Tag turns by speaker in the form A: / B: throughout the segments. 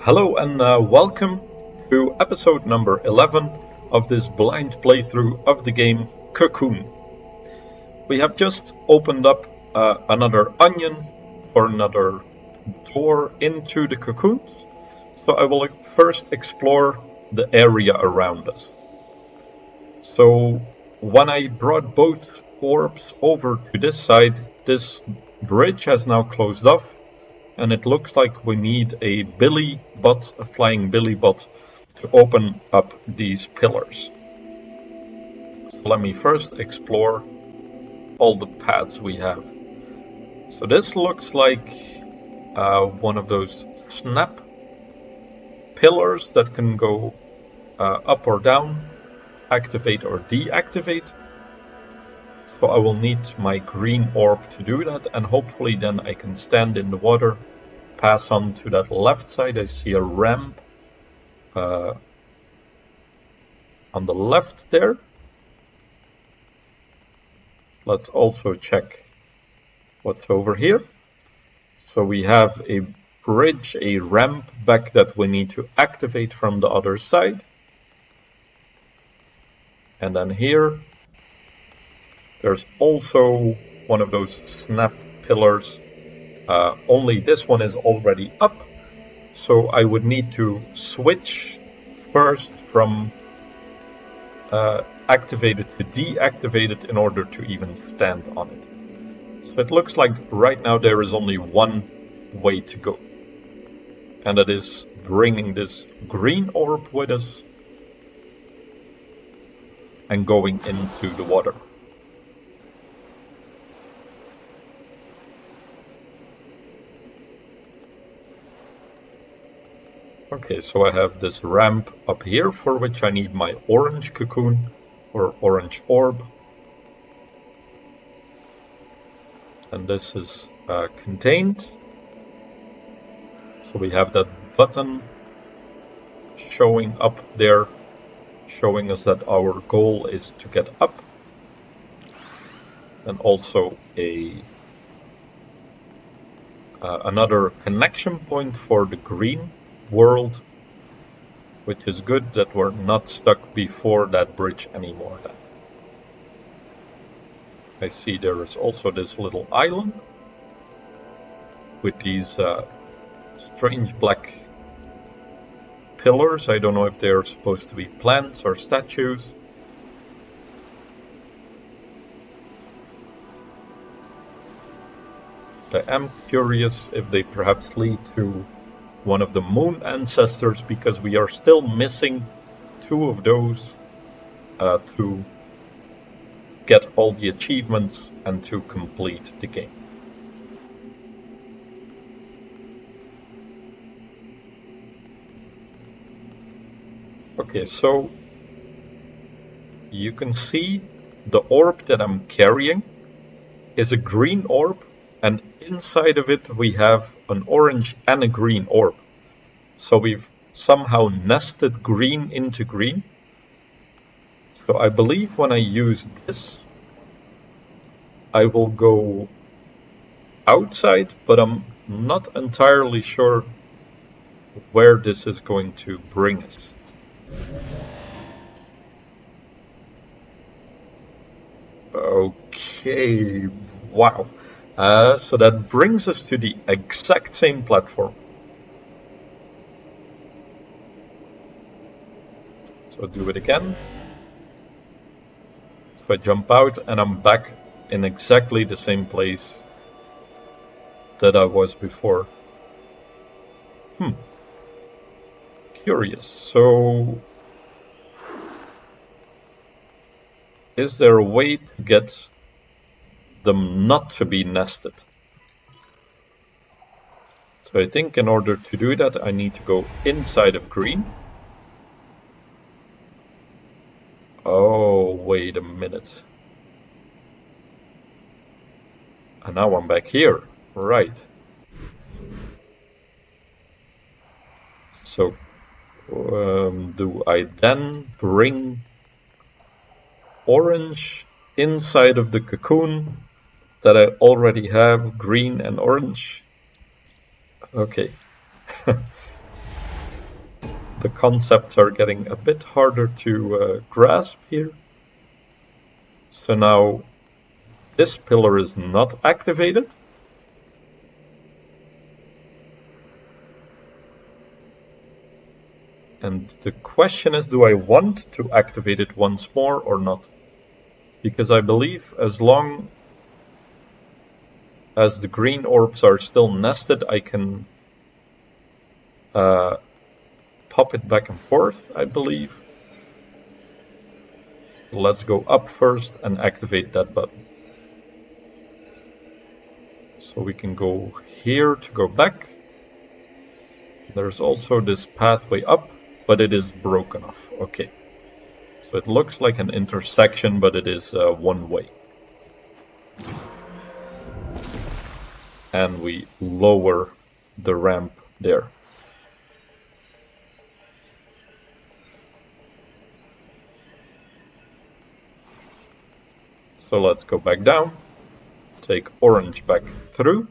A: Hello and welcome to episode number 11 of this blind playthrough of the game Cocoon. We have just opened up another onion for another door into the cocoons, so I will first explore the area around us. So when I brought both orbs over to this side, this bridge has now closed off. And it looks like we need a flying billy bot, to open up these pillars. So let me first explore all the paths we have. So this looks like one of those snap pillars that can go up or down, activate or deactivate. So I will need my green orb to do that, and hopefully then I can stand in the water, pass on to that left side. I see a ramp on the left there. Let's also check what's over here. So we have a bridge, a ramp back that we need to activate from the other side. And then here, there's also one of those snap pillars. Only this one is already up, so I would need to switch first from activated to deactivated in order to even stand on it. So it looks like right now there is only one way to go, and that is bringing this green orb with us and going into the water. Okay, so I have this ramp up here for which I need my orange cocoon or orange orb. And this is contained. So we have that button showing up there, showing us that our goal is to get up. And also another connection point for the green world, which is good that we're not stuck before that bridge anymore then. I see there is also this little island with these strange black pillars. I don't know if they're supposed to be plants or statues. I am curious if they perhaps lead to one of the moon ancestors, because we are still missing two of those to get all the achievements and to complete the game. Okay, so you can see the orb that I'm carrying is a green orb, and inside of it we have an orange and a green orb. So we've somehow nested green into green. So I believe when I use this, I will go outside, but I'm not entirely sure where this is going to bring us. Okay, wow. So that brings us to the exact same platform. So do it again. So I jump out and I'm back in exactly the same place that I was before. Curious. So is there a way to get them not to be nested? So I think in order to do that, I need to go inside of green. Oh, wait a minute. And now I'm back here. Right. So do I then bring orange inside of the cocoon that I already have green and orange? Okay. the concepts are getting a bit harder to grasp here. So now this pillar is not activated. And the question is, do I want to activate it once more or not? Because I believe as long as the green orbs are still nested, I can pop it back and forth, I believe. Let's go up first and activate that button. So we can go here to go back. There's also this pathway up, but it is broken off. Okay. So it looks like an intersection, but it is one way. And we lower the ramp there. So let's go back down, take orange back through.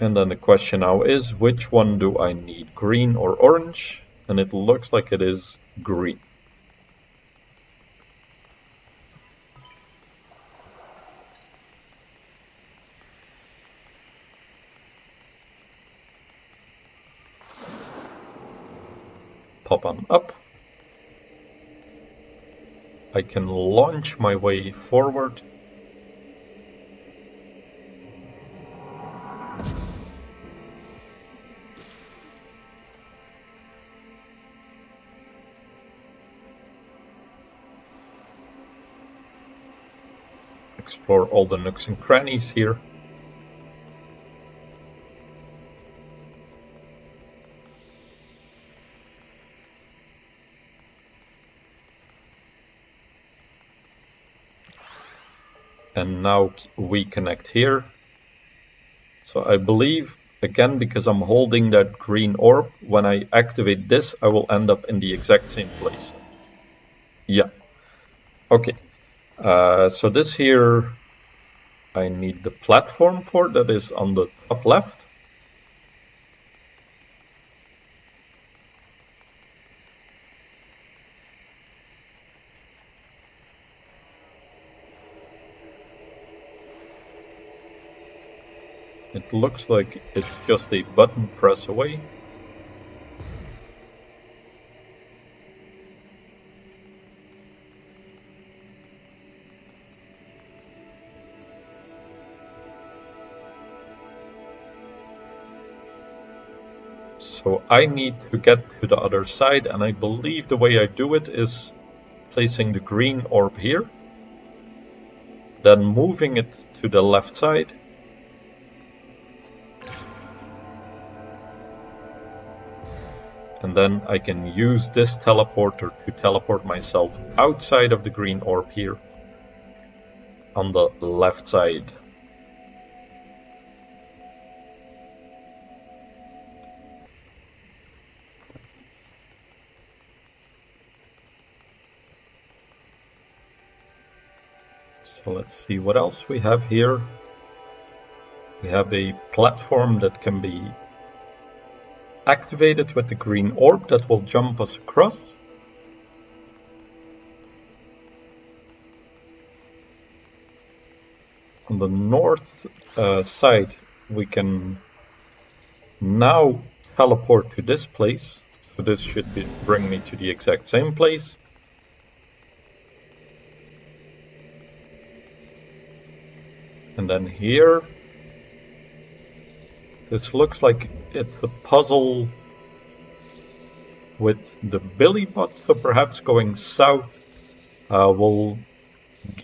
A: And then the question now is, which one do I need, green or orange? And it looks like it is green. Pop on up. I can launch my way forward. Explore all the nooks and crannies here. And now we connect here. So I believe, again, because I'm holding that green orb, when I activate this, I will end up in the exact same place. Yeah. Okay. So this here, I need the platform for, that is on the top left. It looks like it's just a button press away. So I need to get to the other side, and I believe the way I do it is placing the green orb here, then moving it to the left side. And then I can use this teleporter to teleport myself outside of the green orb here on the left side. So let's see what else we have here. We have a platform that can be activated with the green orb that will jump us across. On the north side, we can now teleport to this place. So this should bring me to the exact same place. And then here, this looks like it's a puzzle with the Billy bot, so perhaps going south will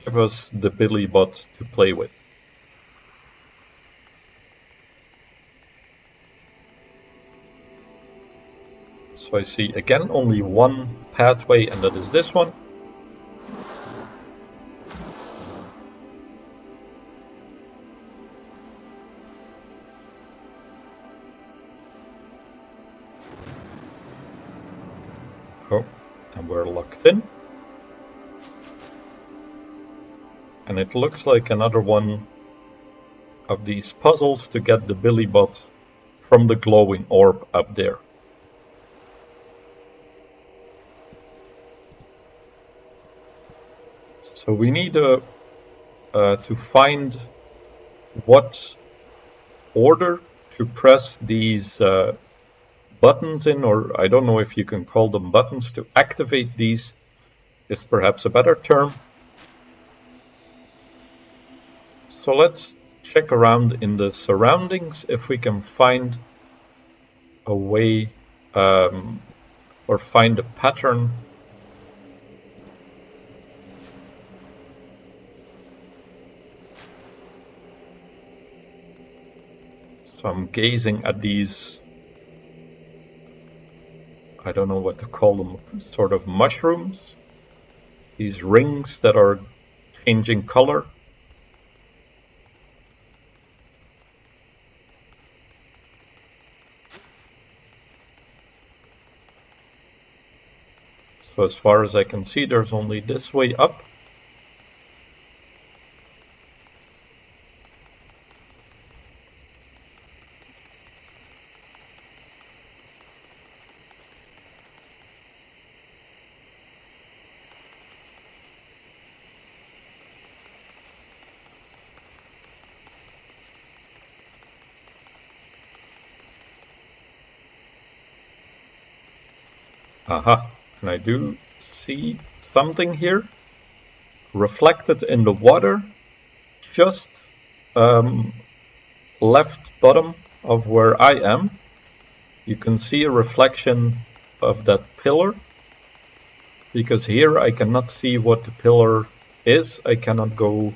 A: give us the Billy bot to play with. So I see again only one pathway, and that is this one. Oh, and we're locked in. And it looks like another one of these puzzles to get the Billy bot from the glowing orb up there. So we need to find what order to press these buttons in, or I don't know if you can call them buttons, to activate these is perhaps a better term. So let's check around in the surroundings if we can find a way or find a pattern. So I'm gazing at these, I don't know what to call them, sort of mushrooms. These rings that are changing color. So as far as I can see, there's only this way up. Aha, and I do see something here reflected in the water, just left bottom of where I am. You can see a reflection of that pillar, because here I cannot see what the pillar is. I cannot go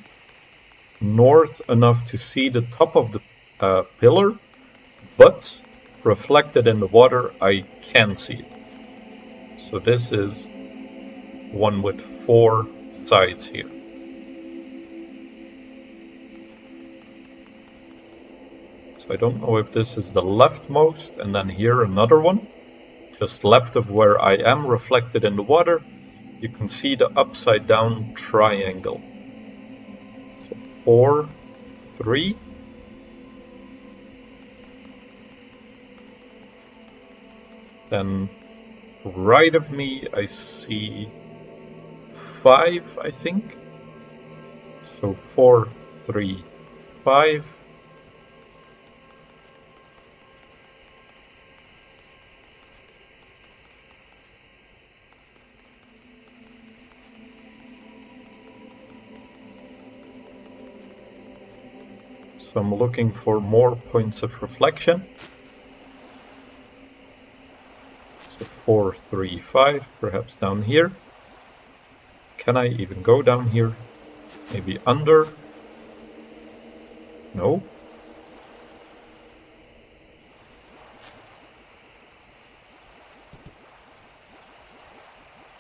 A: north enough to see the top of the pillar, but reflected in the water I can see it. So this is one with 4 sides here. So I don't know if this is the leftmost, and then here another one, just left of where I am, reflected in the water. You can see the upside down triangle. So 4, 3. Then right of me I see 5, I think. So 4, 3, 5. So I'm looking for more points of reflection. So 4, 3, 5, perhaps down here. Can I even go down here? Maybe under? No.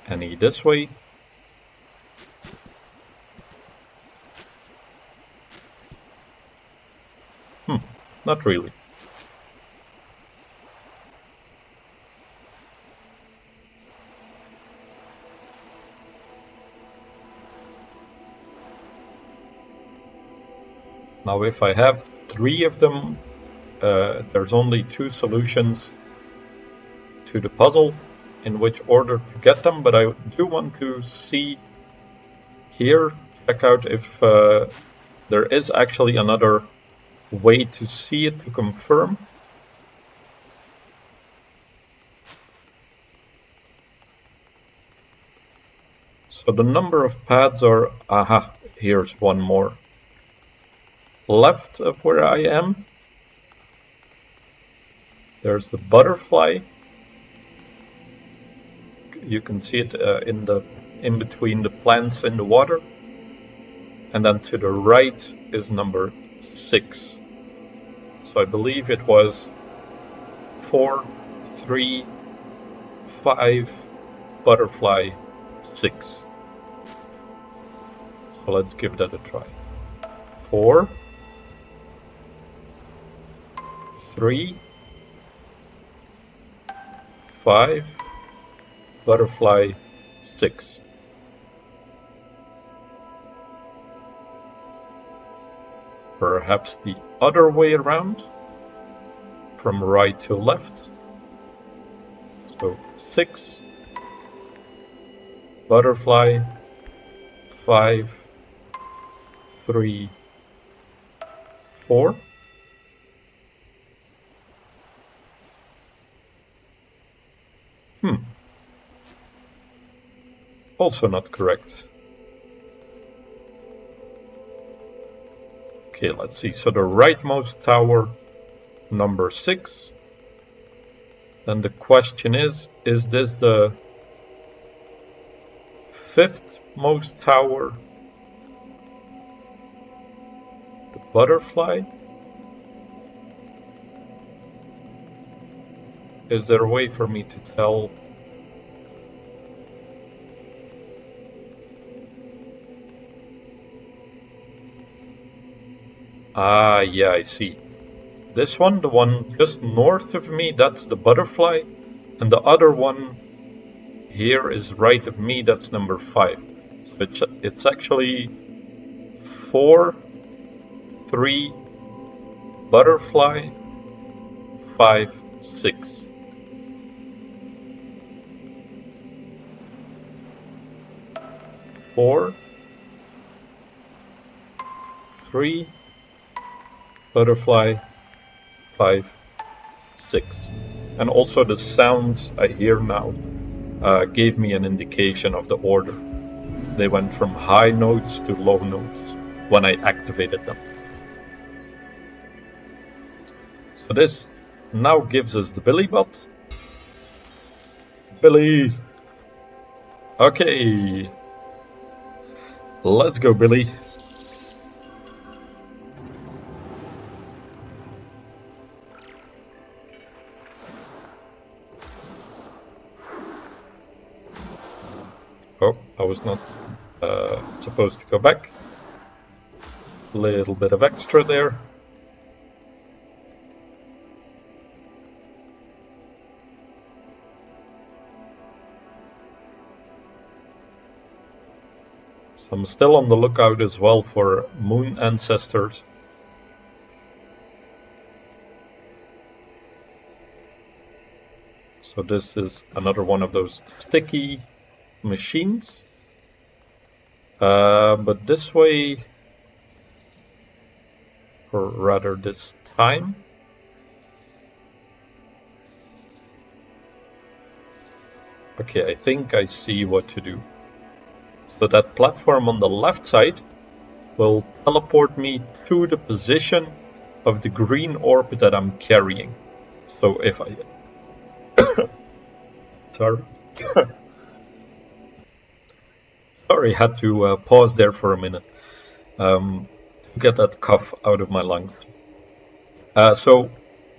A: Any this way? Not really. Now if I have 3 of them, there's only 2 solutions to the puzzle in which order to get them, but I do want to see here, check out if there is actually another way to see it to confirm. So the number of paths are, aha, here's one more. Left of where I am, there's the butterfly. You can see it in between the plants in the water. And then to the right is number 6. So I believe it was 4, 3, 5, butterfly, 6. So let's give that a try. 4, 3, 5, butterfly, 6. Perhaps the other way around. from right to left. So 6, butterfly, 5, 3, 4. Also not correct. Okay, let's see. So the rightmost tower, number 6. Then the question is this the fifth most tower? The butterfly? Is there a way for me to tell? Ah, yeah, I see. This one, the one just north of me, that's the butterfly. And the other one here is right of me, that's number 5. So it's actually 4, 3, butterfly, 5, 6. Four, 3, butterfly, 5, 6. And also the sounds I hear now gave me an indication of the order. They went from high notes to low notes when I activated them. So this now gives us the Billy bot. Billy! Okay, let's go, Billy. Oh, I was not supposed to go back. A little bit of extra there. So I'm still on the lookout as well for moon ancestors. So this is another one of those sticky machines. But this way, or rather this time, okay, I think I see what to do. So that platform on the left side will teleport me to the position of the green orb that I'm carrying. So if I... Sorry. Sorry, had to pause there for a minute to get that cough out of my lungs. So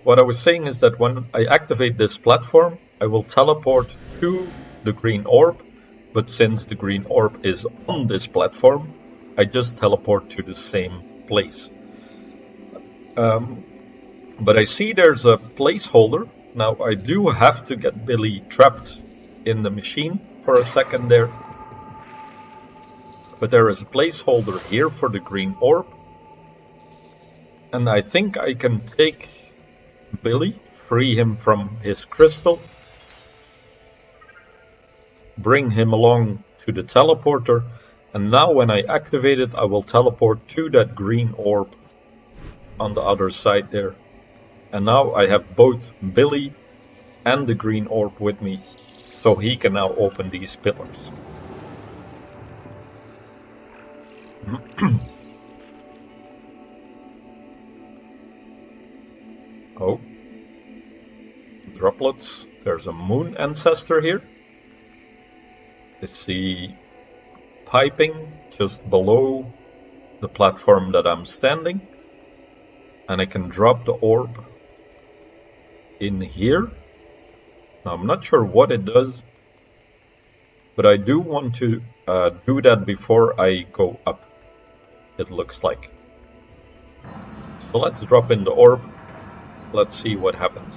A: what I was saying is that when I activate this platform, I will teleport to the green orb, but since the green orb is on this platform, I just teleport to the same place. But I see there's a placeholder. Now I do have to get Billy trapped in the machine for a second there. But there is a placeholder here for the green orb. And I think I can take Billy, free him from his crystal, bring him along to the teleporter, and now when I activate it, I will teleport to that green orb on the other side there. And now I have both Billy and the green orb with me, so he can now open these pillars. Oh, droplets. There's a moon ancestor here. I see piping just below the platform that I'm standing. And I can drop the orb in here. Now, I'm not sure what it does, but I do want to do that before I go up, it looks like. So let's drop in the orb. Let's see what happens.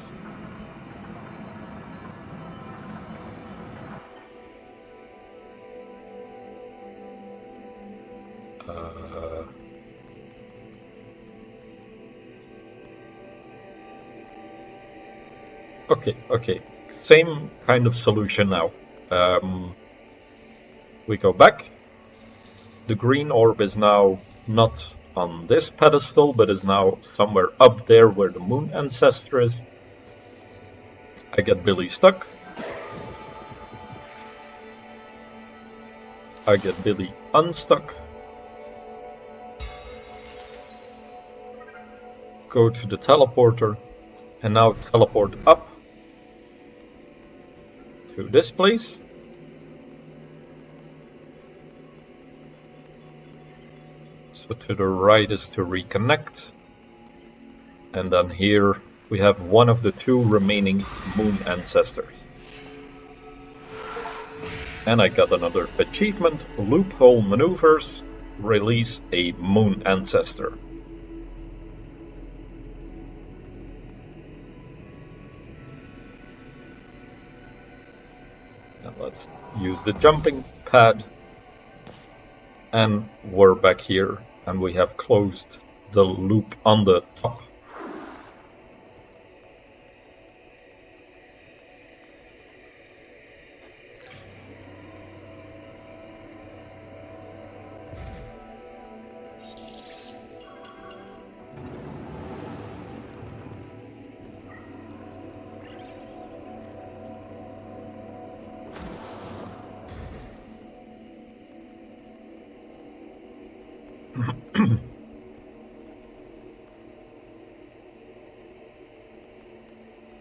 A: Okay. Same kind of solution now. We go back. The green orb is now not on this pedestal, but is now somewhere up there where the moon ancestor is. I get Billy stuck. I get Billy unstuck. Go to the teleporter and now teleport up to this place. So to the right is to reconnect. And then here we have one of the two remaining moon ancestors. And I got another achievement, loophole maneuvers, release a moon ancestor. Now let's use the jumping pad. And we're back here and we have closed the loop on the top.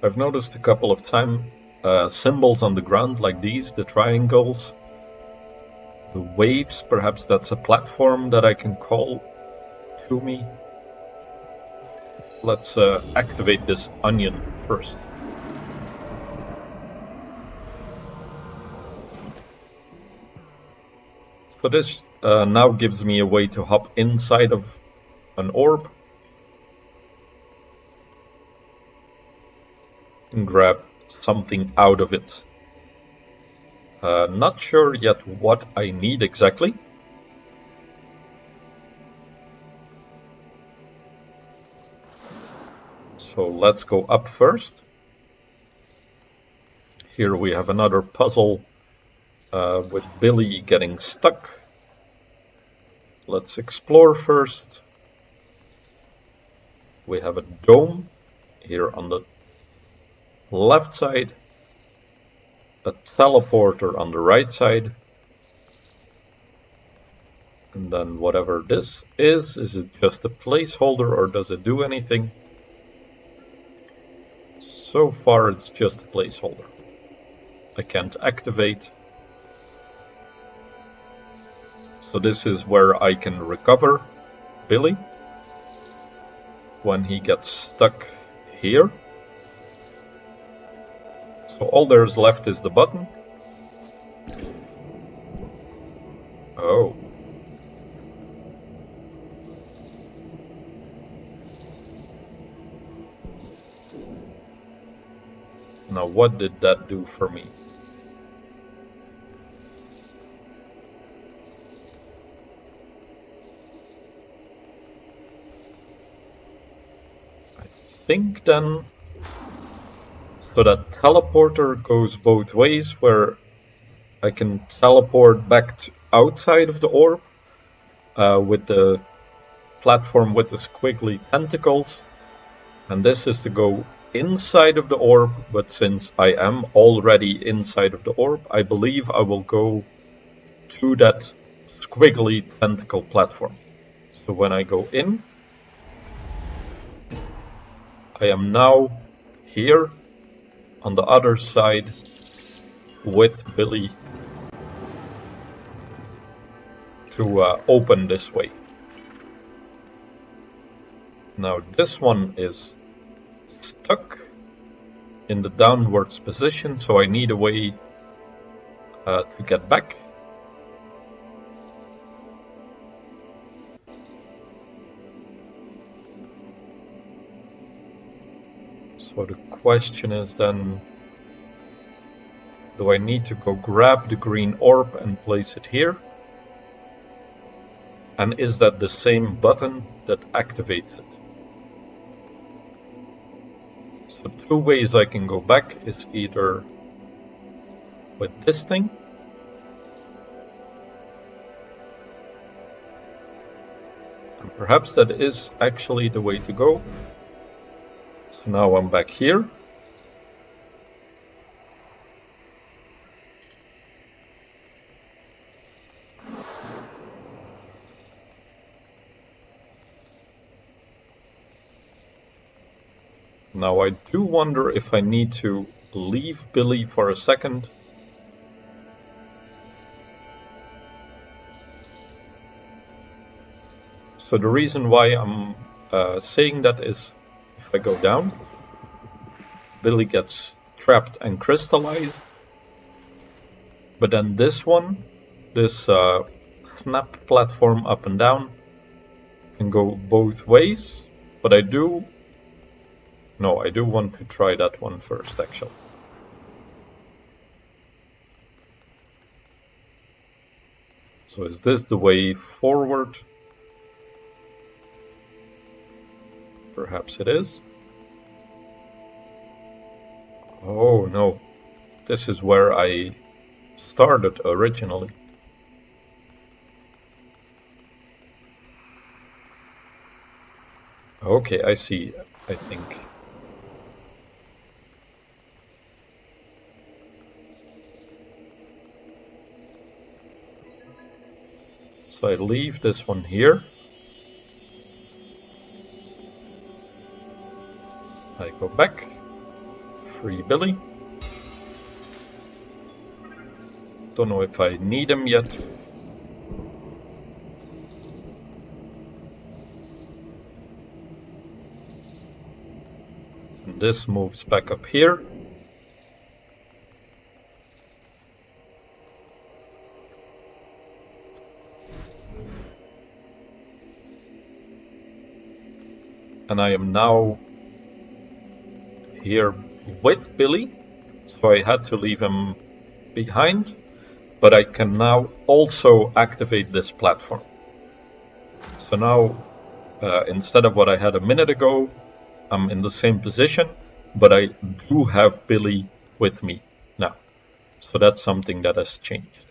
A: I've noticed a couple of times symbols on the ground like these, the triangles, the waves. Perhaps that's a platform that I can call to me. Let's activate this onion first. So this now gives me a way to hop inside of an orb and grab something out of it. Not sure yet what I need exactly. So let's go up first. Here we have another puzzle with Billy getting stuck. Let's explore first. We have a dome here on the left side, a teleporter on the right side, and then whatever this is it just a placeholder or does it do anything? So far it's just a placeholder. I can't activate. So this is where I can recover Billy when he gets stuck here. So all there's left is the button. Oh. Now what did that do for me? I think then... So that teleporter goes both ways, where I can teleport back to outside of the orb with the platform with the squiggly tentacles. And this is to go inside of the orb, but since I am already inside of the orb, I believe I will go to that squiggly tentacle platform. So when I go in, I am now here on the other side with Billy to open this way. Now this one is stuck in the downwards position, so I need a way to get back. So the question is then, do I need to go grab the green orb and place it here? And is that the same button that activates it? So two ways I can go back is either with this thing, and perhaps that is actually the way to go. So now I'm back here. Now I do wonder if I need to leave Billy for a second. So the reason why I'm saying that is if I go down, Billy gets trapped and crystallized. But then this one, this snap platform up and down, can go both ways. But I do want to try that one first, actually. So is this the way forward? Perhaps it is. Oh no, this is where I started originally. Okay, I see, I think. So I leave this one here. I go back, free Billy. Don't know if I need him yet. And this moves back up here. And I am now here with Billy, so I had to leave him behind, but I can now also activate this platform. So now, instead of what I had a minute ago, I'm in the same position, but I do have Billy with me now. So that's something that has changed.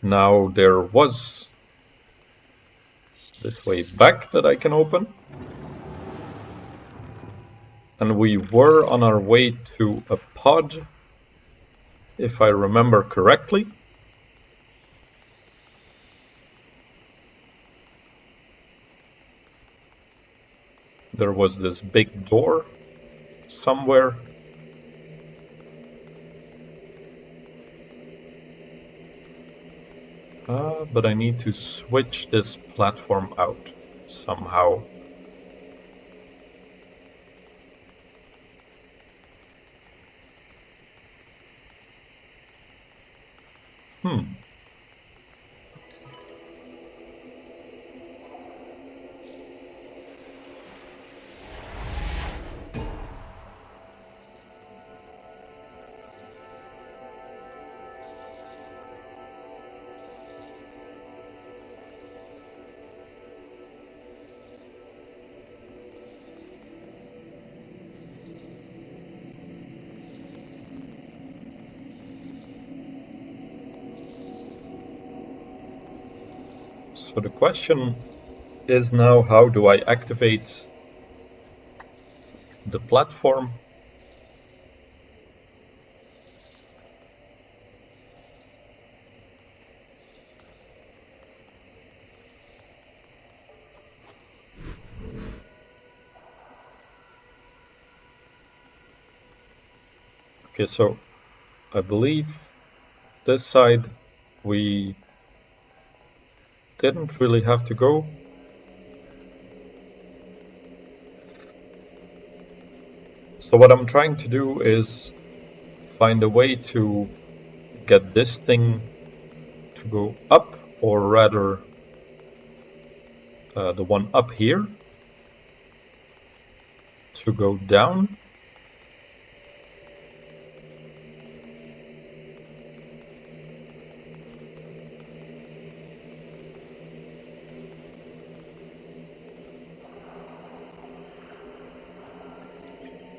A: Now there was this way back that I can open. And we were on our way to a pod, if I remember correctly. There was this big door somewhere. But I need to switch this platform out somehow. So the question is now, how do I activate the platform? Okay, so I believe this side we didn't really have to go. So what I'm trying to do is find a way to get this thing to go up, or rather the one up here to go down.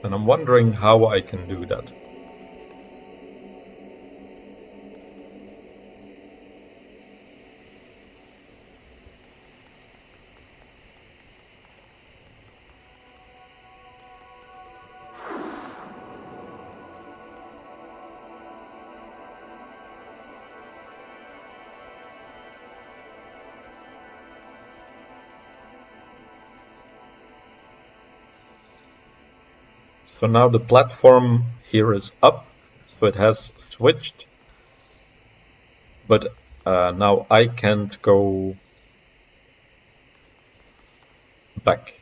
A: And I'm wondering how I can do that. So now the platform here is up, so it has switched, but now I can't go back.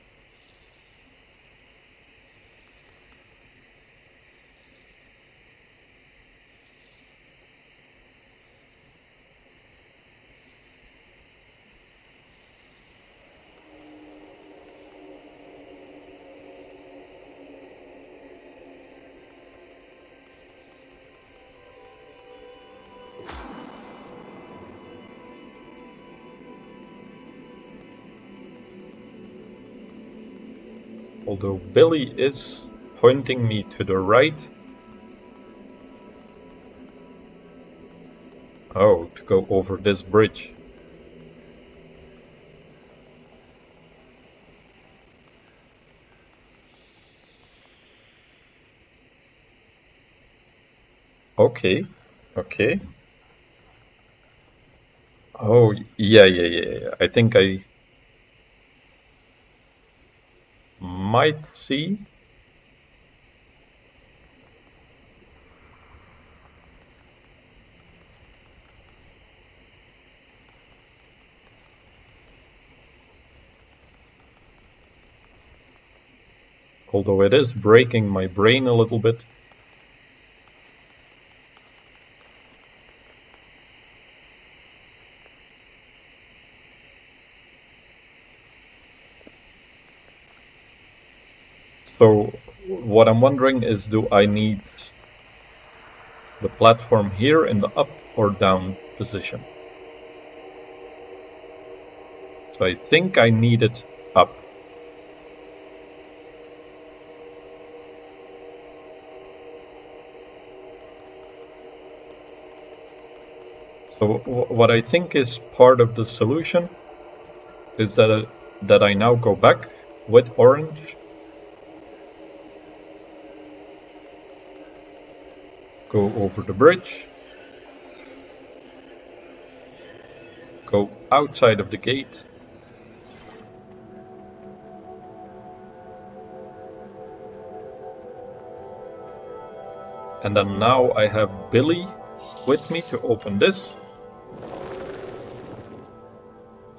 A: Although Billy is pointing me to the right. Oh, to go over this bridge. Okay, okay. Oh, yeah. I think I might see. Although it is breaking my brain a little bit. So what I'm wondering is, do I need the platform here in the up or down position? So I think I need it up. So what I think is part of the solution is that I now go back with orange, go over the bridge, go outside of the gate, and then now I have Billy with me to open this.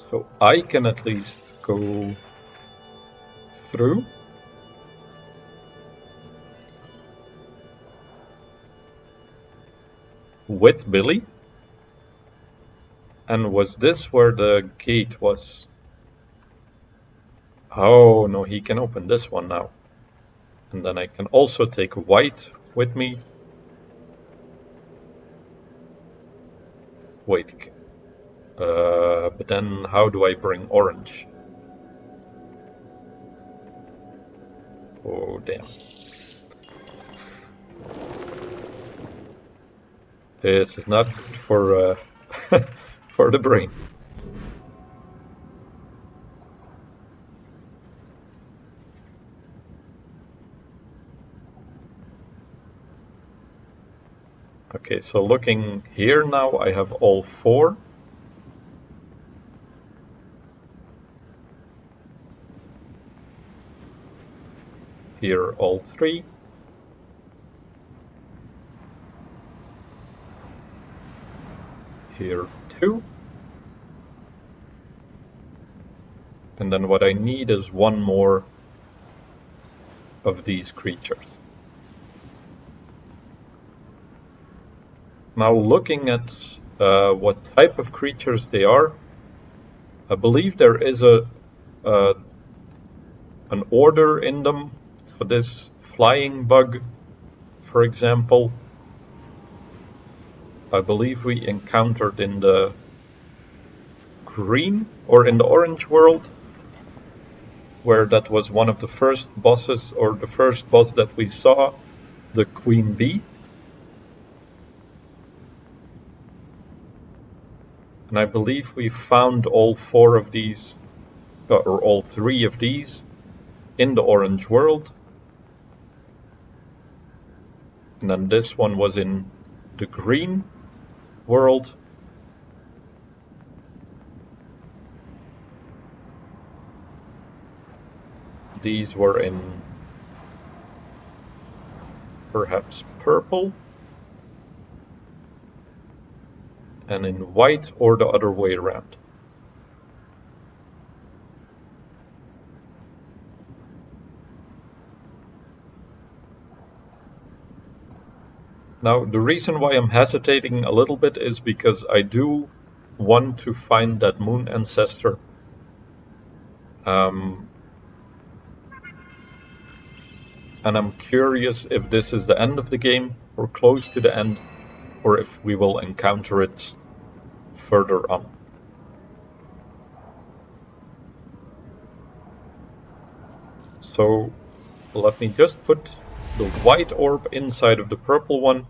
A: So I can at least go through. With Billy. And was this where the gate was? Oh, no, he can open this one now. And then I can also take white with me. Wait, but then how do I bring orange? Oh, damn. This is not good for, for the brain. Okay, so looking here now, I have all four. Here, all three. Here, two. And then what I need is one more of these creatures. Now looking at what type of creatures they are, I believe there is an order in them. So this flying bug, for example, I believe we encountered in the green or in the orange world. where that was one of the first bosses, or the first boss that we saw, the Queen Bee. And I believe we found all 4 of these, or all 3 of these, in the orange world. And then this one was in the green world. These were in perhaps purple, and in white, or the other way around. Now, the reason why I'm hesitating a little bit is because I do want to find that moon ancestor. And I'm curious if this is the end of the game, or close to the end, or if we will encounter it further on. So let me just put the white orb inside of the purple one,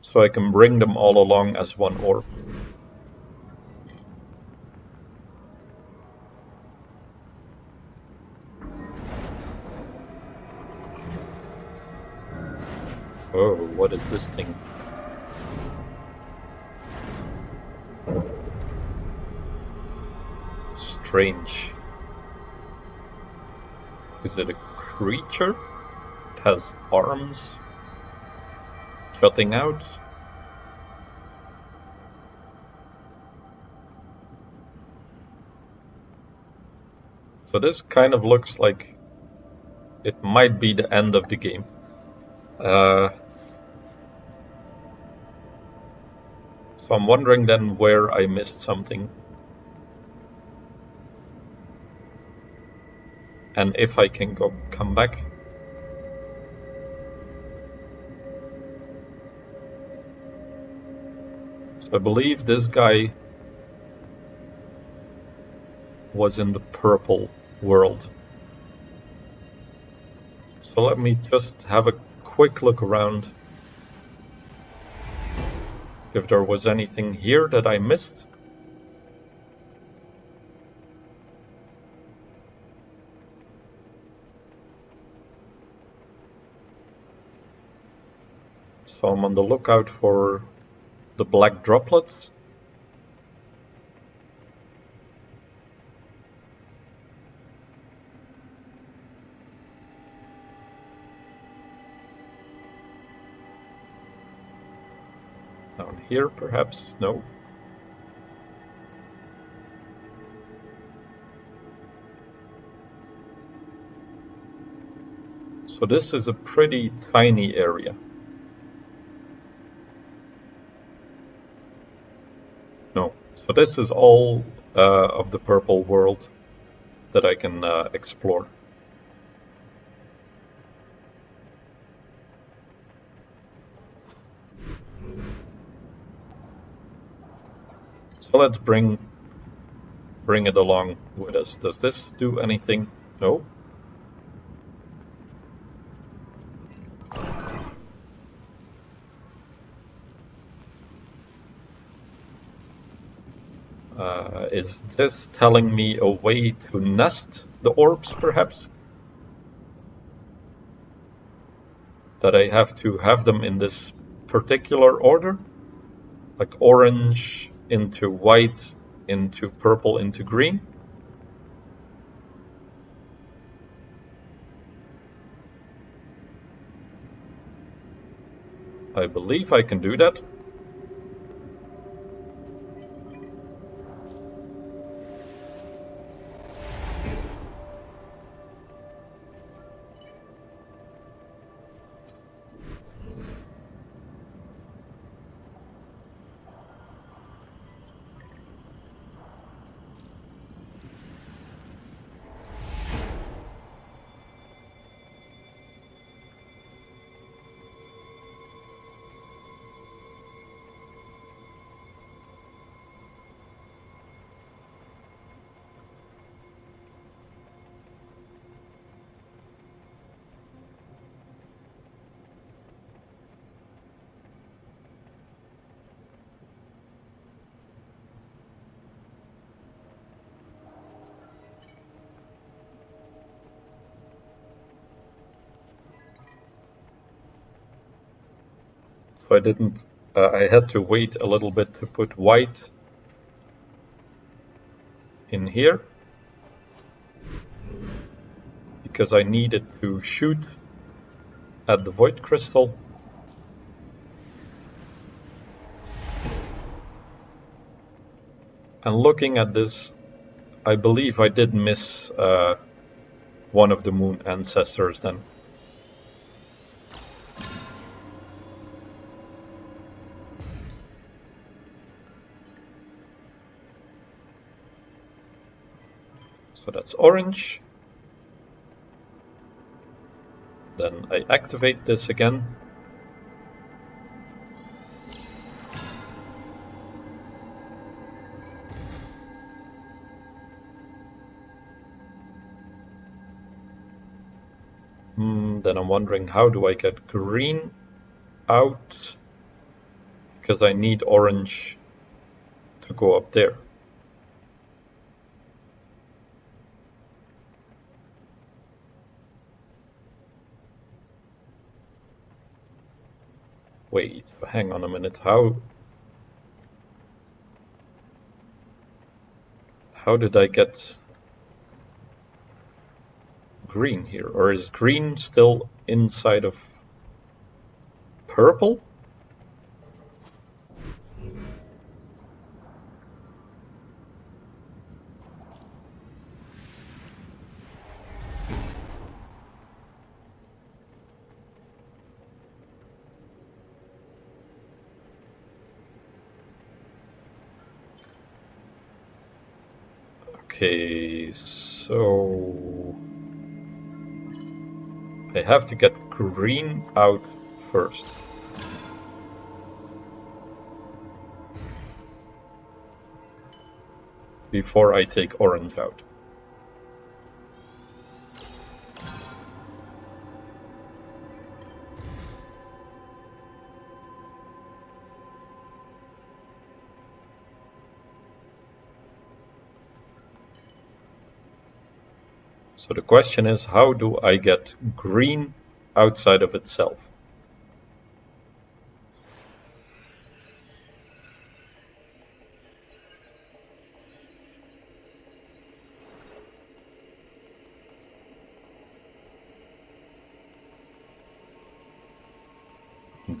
A: so I can bring them all along as one orb. Oh, what is this thing? Strange. Is it a creature? It has arms jutting out. So this kind of looks like it might be the end of the game. So I'm wondering then where I missed something. And if I can come back. So I believe this guy was in the purple world. So let me just have a quick look around. If there was anything here that I missed. So I'm on the lookout for the black droplets. Down here, perhaps? No. So this is a pretty tiny area. No. So this is all of the purple world that I can explore. So let's bring it along with us. Does this do anything? No. Is this telling me a way to nest the orbs, perhaps? That I have to have them in this particular order? Like orange into white, into purple, into green? I believe I can do that. So I didn't, I had to wait a little bit to put white in here because I needed to shoot at the void crystal. And looking at this, I believe I did miss one of the moon ancestors then. So that's orange. Then I activate this again. Then I'm wondering, how do I get green out? Because I need orange to go up there. Wait, hang on a minute. How did I get green here? Or is green still inside of purple? Okay, so I have to get green out first. Before I take orange out. So the question is, how do I get green outside of itself?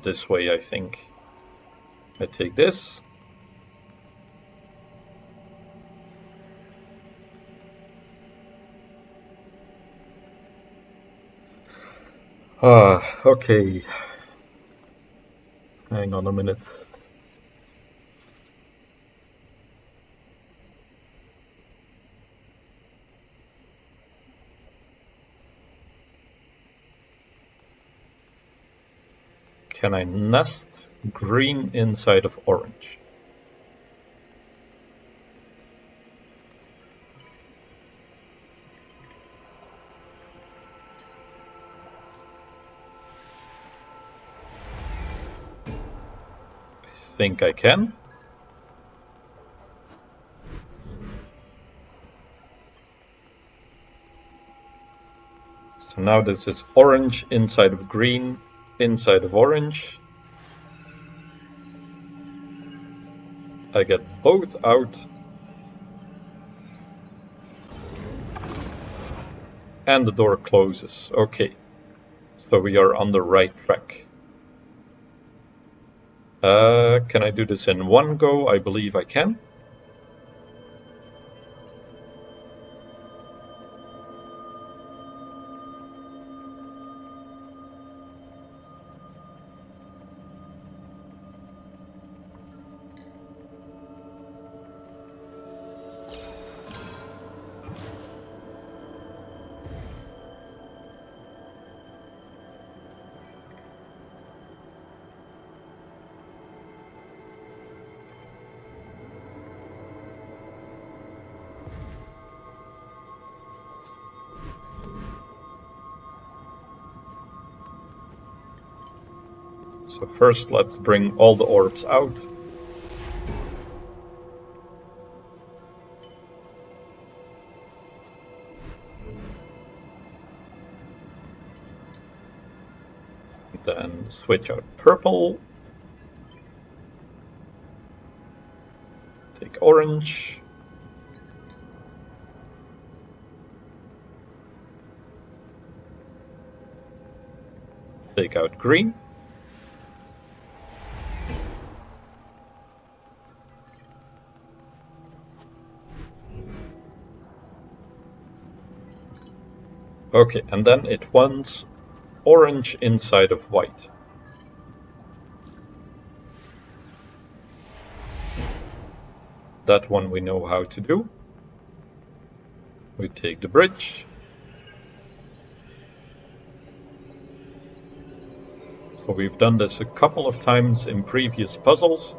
A: This way, I think. I take this. Okay. Hang on a minute. Can I nest green inside of orange? I think I can. So now this is orange inside of green, inside of orange. I get both out. And the door closes. Okay. So we are on the right track. Can I do this in one go? I believe I can. So first let's bring all the orbs out. Then switch out purple. orange. Take out green. Okay, and then it wants orange inside of white. That one we know how to do. We take the bridge. So we've done this a couple of times in previous puzzles.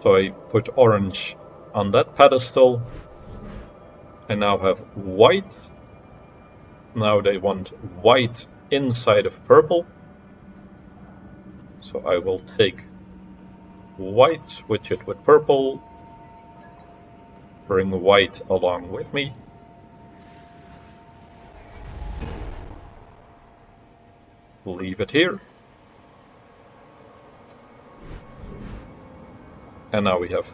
A: So I put orange on that pedestal. I now have white. Now they want white inside of purple. So I will take white, switch it with purple, bring white along with me. Leave it here. And now we have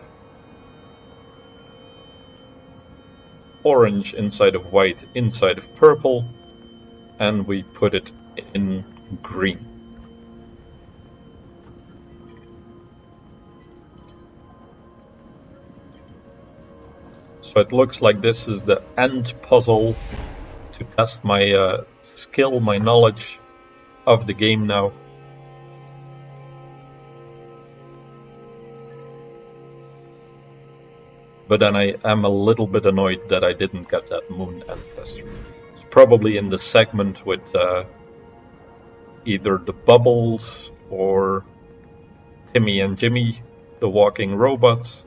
A: orange inside of white, inside of purple, and we put it in green. So it looks like this is the end puzzle to test my skill, my knowledge of the game now. But then I am a little bit annoyed that I didn't get that moon ancestor. It's probably in the segment with either the bubbles or Timmy and Jimmy, the walking robots.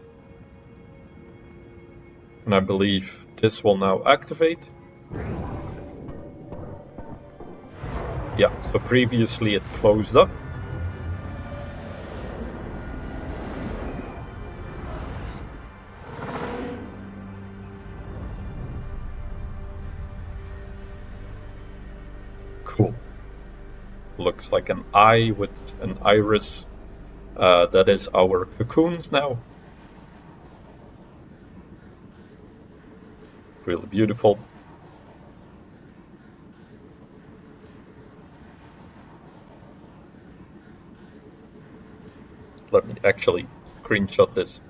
A: And I believe this will now activate. Yeah, so previously it closed up. Cool. Looks like an eye with an iris. That is our cocoons now. Really beautiful. Let me actually screenshot this.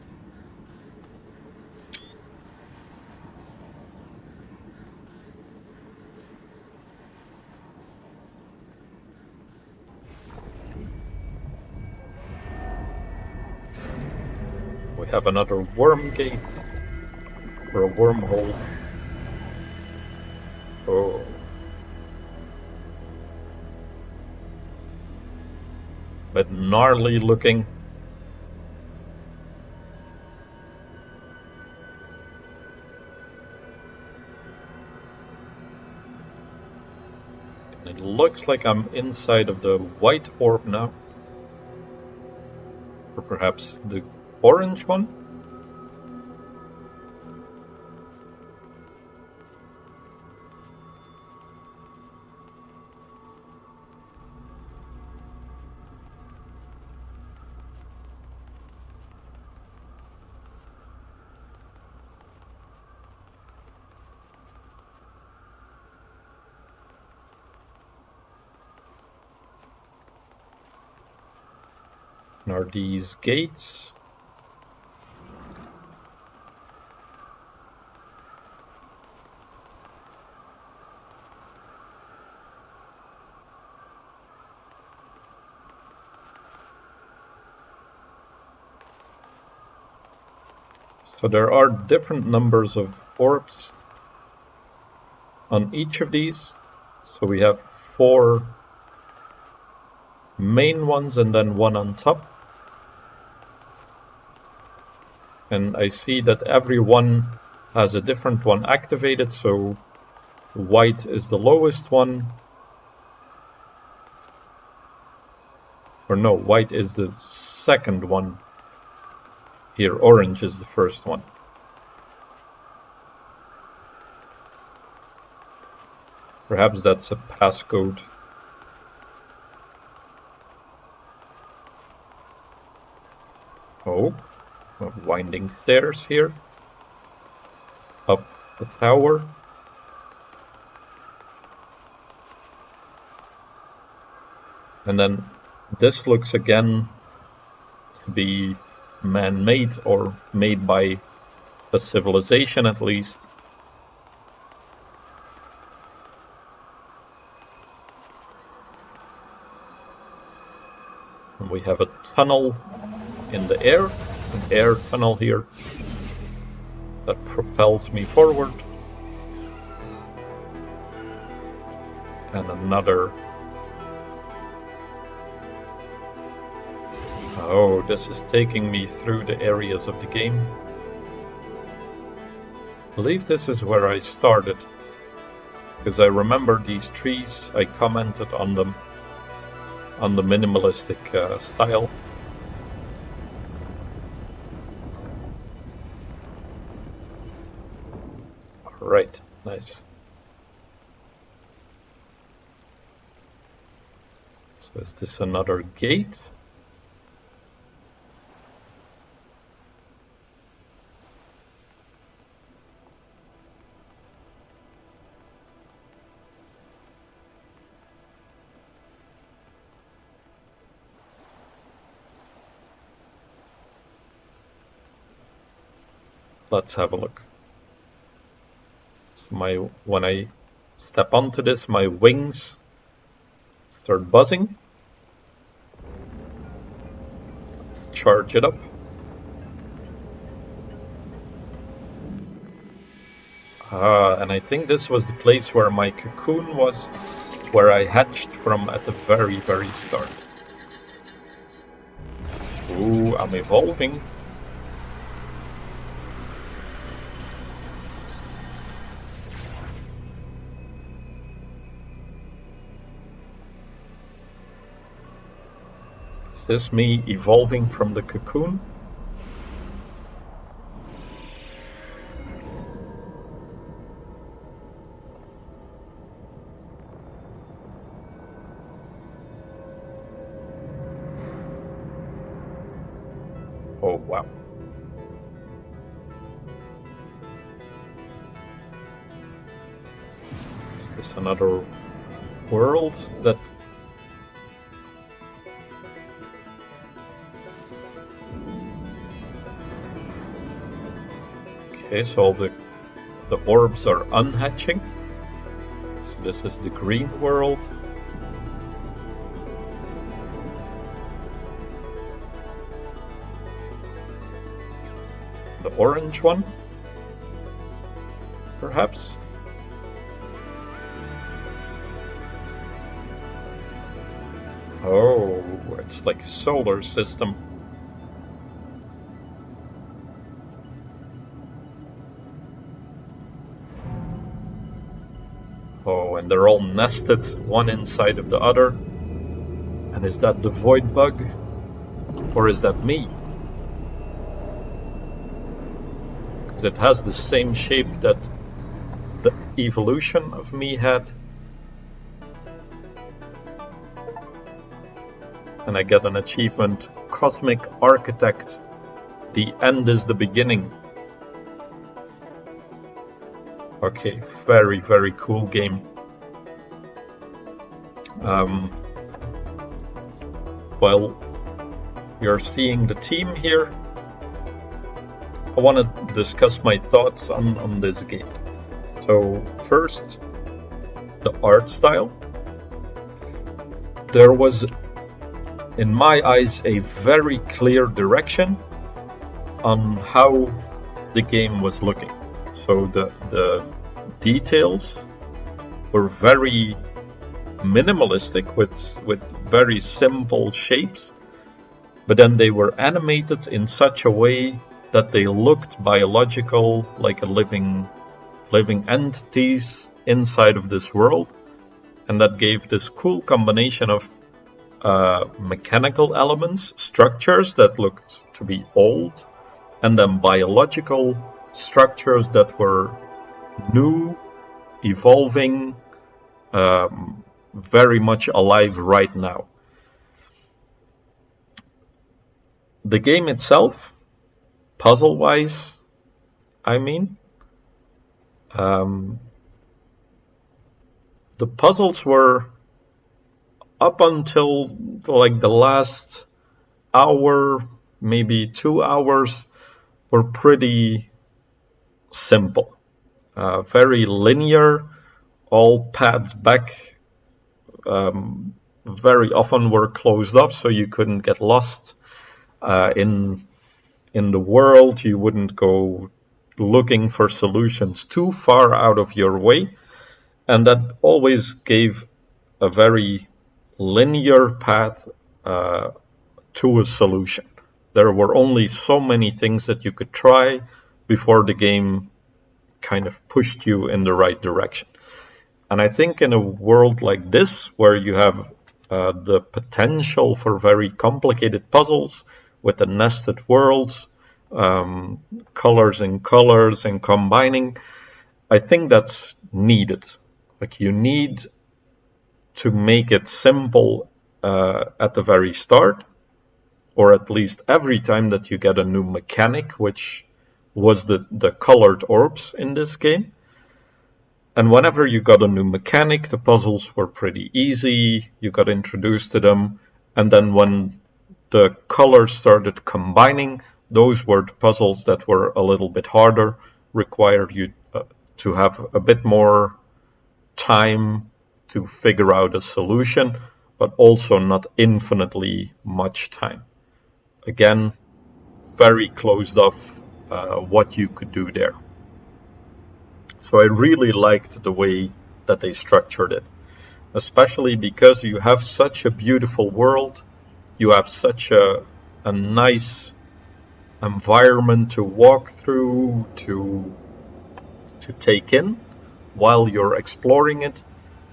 A: We have another worm gate or a wormhole. Oh. But gnarly looking. And it looks like I'm inside of the white orb now. Or perhaps the orange one? And are these gates? So there are different numbers of orbs on each of these. So we have 4 main ones and then 1 on top. And I see that every one has a different one activated, so white is the lowest one. Or no, white is the second one. Here, orange is the first one. Perhaps that's a passcode. Oh, Winding stairs here, up the tower. And then this looks again to be man-made, or made by a civilization at least. And we have a tunnel in the air, an air tunnel here that propels me forward. And another. Oh, this is taking me through the areas of the game. I believe this is where I started, because I remember these trees, I commented on them, on the minimalistic style. Alright, nice. So is this another gate? Let's have a look. So when I step onto this, my wings start buzzing. Charge it up. And I think this was the place where my cocoon was, where I hatched from at the very, very start. Ooh, I'm evolving. Is this me evolving from the cocoon? Oh, wow. Is this another world that... Okay, so all the orbs are unhatching. So this is the green world. The orange one, perhaps? Oh, it's like a solar system. Oh, and they're all nested, one inside of the other. And is that the void bug? Or is that me? Because it has the same shape that the evolution of me had. And I get an achievement, Cosmic Architect. The end is the beginning. Okay, very, very cool game. While you're seeing the team here, I want to discuss my thoughts on this game. So first, the art style. There was, in my eyes, a very clear direction on how the game was looking. So the details were very minimalistic with very simple shapes, but then they were animated in such a way that they looked biological, like a living entities inside of this world, and that gave this cool combination of mechanical elements, structures that looked to be old, and then biological structures that were new, evolving, very much alive right now. The game itself, puzzle-wise, I mean. Um, the puzzles were up until like the last hour, maybe 2 hours, were pretty simple. Very linear, all paths back very often were closed off, so you couldn't get lost in the world. You wouldn't go looking for solutions too far out of your way, and that always gave a very linear path to a solution. There were only so many things that you could try before the game kind of pushed you in the right direction. And I think in a world like this, where you have the potential for very complicated puzzles with the nested worlds, colors and combining, I think that's needed. Like, you need to make it simple at the very start, or at least every time that you get a new mechanic, which was the colored orbs in this game. And whenever you got a new mechanic, the puzzles were pretty easy, you got introduced to them, and then when the colors started combining, those were the puzzles that were a little bit harder, required you to have a bit more time to figure out a solution, but also not infinitely much time. Again, very closed off what you could do there. So I really liked the way that they structured it, especially because you have such a beautiful world, you have such a nice environment to walk through, to take in while you're exploring it,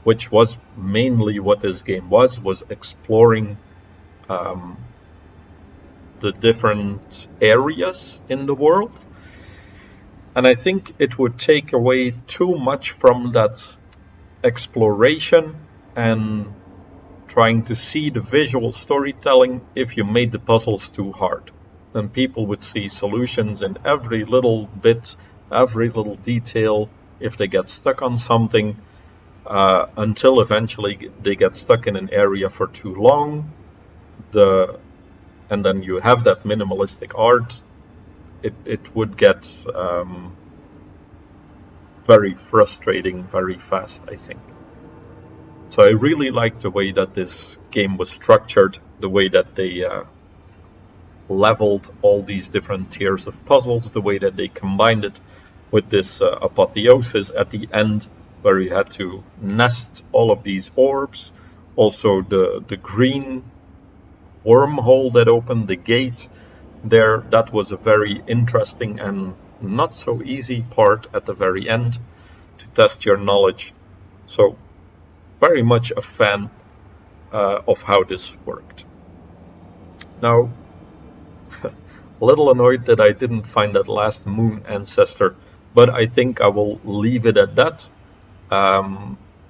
A: which was mainly what this game was exploring the different areas in the world. And I think it would take away too much from that exploration and trying to see the visual storytelling if you made the puzzles too hard. Then people would see solutions in every little bit, every little detail, if they get stuck on something, until eventually they get stuck in an area for too long. And then you have that minimalistic art. It would get very frustrating very fast, I think. So I really liked the way that this game was structured, the way that they leveled all these different tiers of puzzles, the way that they combined it with this apotheosis at the end, where you had to nest all of these orbs. Also the green wormhole that opened the gate there, that was a very interesting and not so easy part at the very end to test your knowledge. So very much a fan of how this worked. Now, a little annoyed that I didn't find that last moon ancestor, but I think I will leave it at that.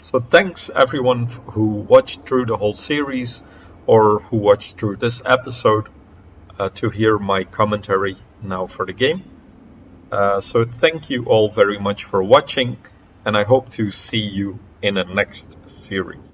A: So thanks everyone who watched through the whole series or who watched through this episode to hear my commentary now for the game. So thank you all very much for watching, and I hope to see you in the next series.